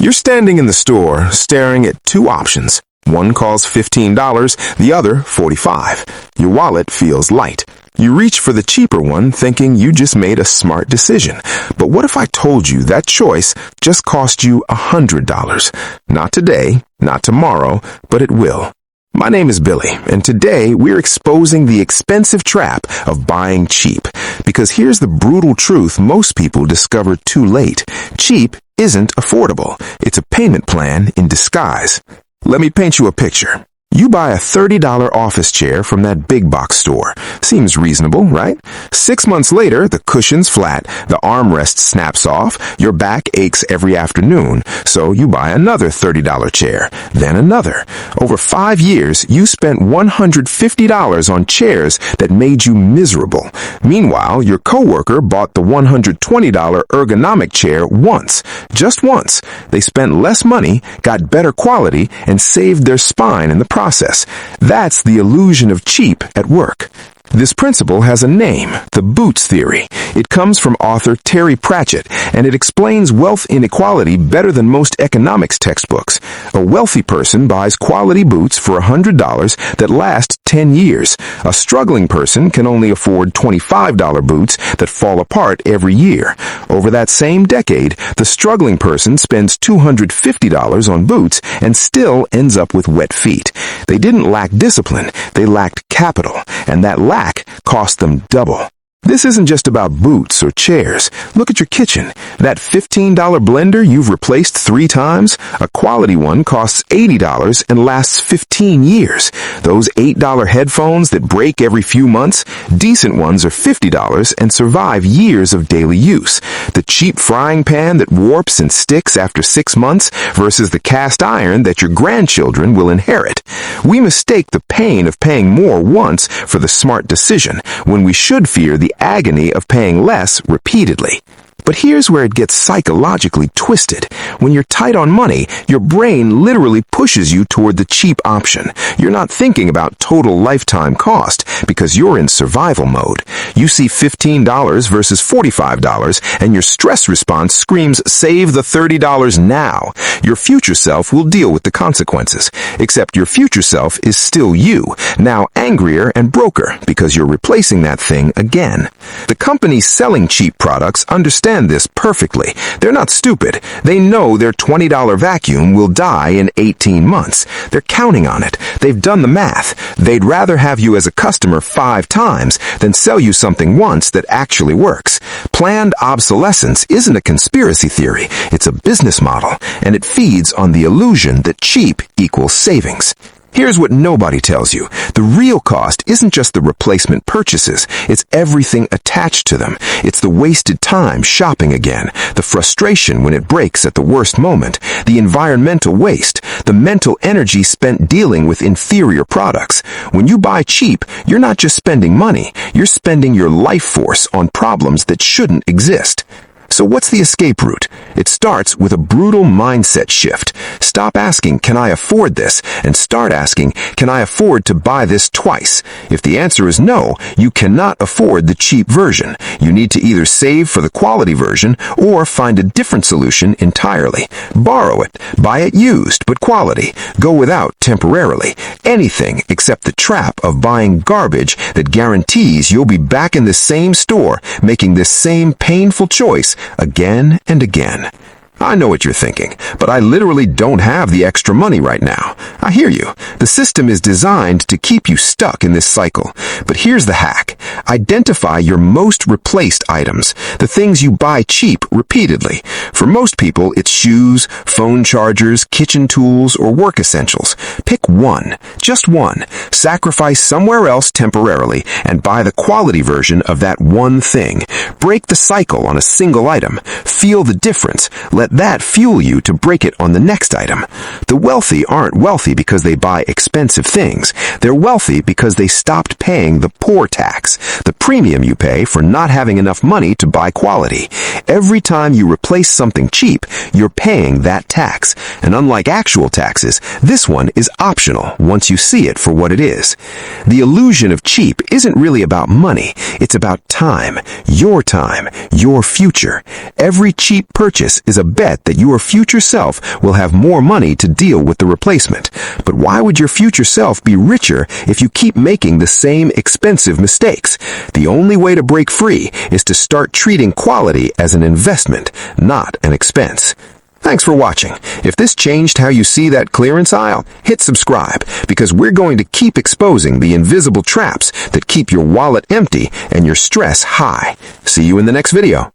You're standing in the store, staring at two options. One costs $15, the other $45. Your wallet feels light. You reach for the cheaper one, thinking you just made a smart decision. But what if I told you that choice just cost you $100? Not today, not tomorrow, but it will. My name is Billy, and today we're exposing the expensive trap of buying cheap. Because here's the brutal truth most people discover too late. Cheap isn't affordable. It's a payment plan in disguise. Let me paint you a picture. You buy a $30 office chair from that big box store. Seems reasonable, right? 6 months later, the cushion's flat, the armrest snaps off, your back aches every afternoon, so you buy another $30 chair, then another. Over 5 years, you spent $150 on chairs that made you miserable. Meanwhile, your coworker bought the $120 ergonomic chair once, just once. They spent less money, got better quality, and saved their spine in the process. That's the illusion of cheap at work. This principle has a name, the Boots Theory. It comes from author Terry Pratchett, and it explains wealth inequality better than most economics textbooks. A wealthy person buys quality boots for $100 that last 10 years. A struggling person can only afford $25 boots that fall apart every year. Over that same decade, the struggling person spends $250 on boots and still ends up with wet feet. They didn't lack discipline, they lacked capital, and that lack cost them double. This isn't just about boots or chairs. Look at your kitchen. That $15 blender you've replaced 3 times? A quality one costs $80 and lasts 15 years. Those $8 headphones that break every few months? Decent ones are $50 and survive years of daily use. The cheap frying pan that warps and sticks after 6 months versus the cast iron that your grandchildren will inherit. We mistake the pain of paying more once for the smart decision, when we should fear the agony of paying less repeatedly. But here's where it gets psychologically twisted. When you're tight on money, your brain literally pushes you toward the cheap option. You're not thinking about total lifetime cost because you're in survival mode. You see $15 versus $45 and your stress response screams, "Save the $30 now." Your future self will deal with the consequences. Except your future self is still you, now angrier and broker because you're replacing that thing again. The companies selling cheap products understand this perfectly. They're not stupid. They know their $20 vacuum will die in 18 months. They're counting on it. They've done the math. They'd rather have you as a customer 5 times than sell you something once that actually works. Planned obsolescence isn't a conspiracy theory. It's a business model, and it feeds on the illusion that cheap equals savings. Here's what nobody tells you. The real cost isn't just the replacement purchases. It's everything attached to them. It's the wasted time shopping again, the frustration when it breaks at the worst moment, the environmental waste, the mental energy spent dealing with inferior products. When you buy cheap, you're not just spending money. You're spending your life force on problems that shouldn't exist. So what's the escape route? It starts with a brutal mindset shift. Stop asking, "Can I afford this?" and start asking, "Can I afford to buy this twice?" If the answer is no, you cannot afford the cheap version. You need to either save for the quality version or find a different solution entirely. Borrow it, buy it used, but quality. Go without temporarily. Anything except the trap of buying garbage that guarantees you'll be back in the same store making this same painful choice again and again. I know what you're thinking, but I literally don't have the extra money right now. I hear you. The system is designed to keep you stuck in this cycle. But here's the hack. Identify your most replaced items, the things you buy cheap repeatedly. For most people, it's shoes, phone chargers, kitchen tools, or work essentials. Pick one, just one. Sacrifice somewhere else temporarily and buy the quality version of that one thing. Break the cycle on a single item. Feel the difference. Let that fuel you to break it on the next item. The wealthy aren't wealthy because they buy expensive things. They're wealthy because they stopped paying the poor tax, the premium you pay for not having enough money to buy quality. Every time you replace something cheap, you're paying that tax. And unlike actual taxes, this one is optional once you see it for what it is. The illusion of cheap isn't really about money. It's about time, your future. Every cheap purchase is a bet that your future self will have more money to deal with the replacement. But why would your future self be richer if you keep making the same expensive mistakes? The only way to break free is to start treating quality as an investment, not an expense. Thanks for watching. If this changed how you see that clearance aisle, hit subscribe, because we're going to keep exposing the invisible traps that keep your wallet empty and your stress high. See you in the next video.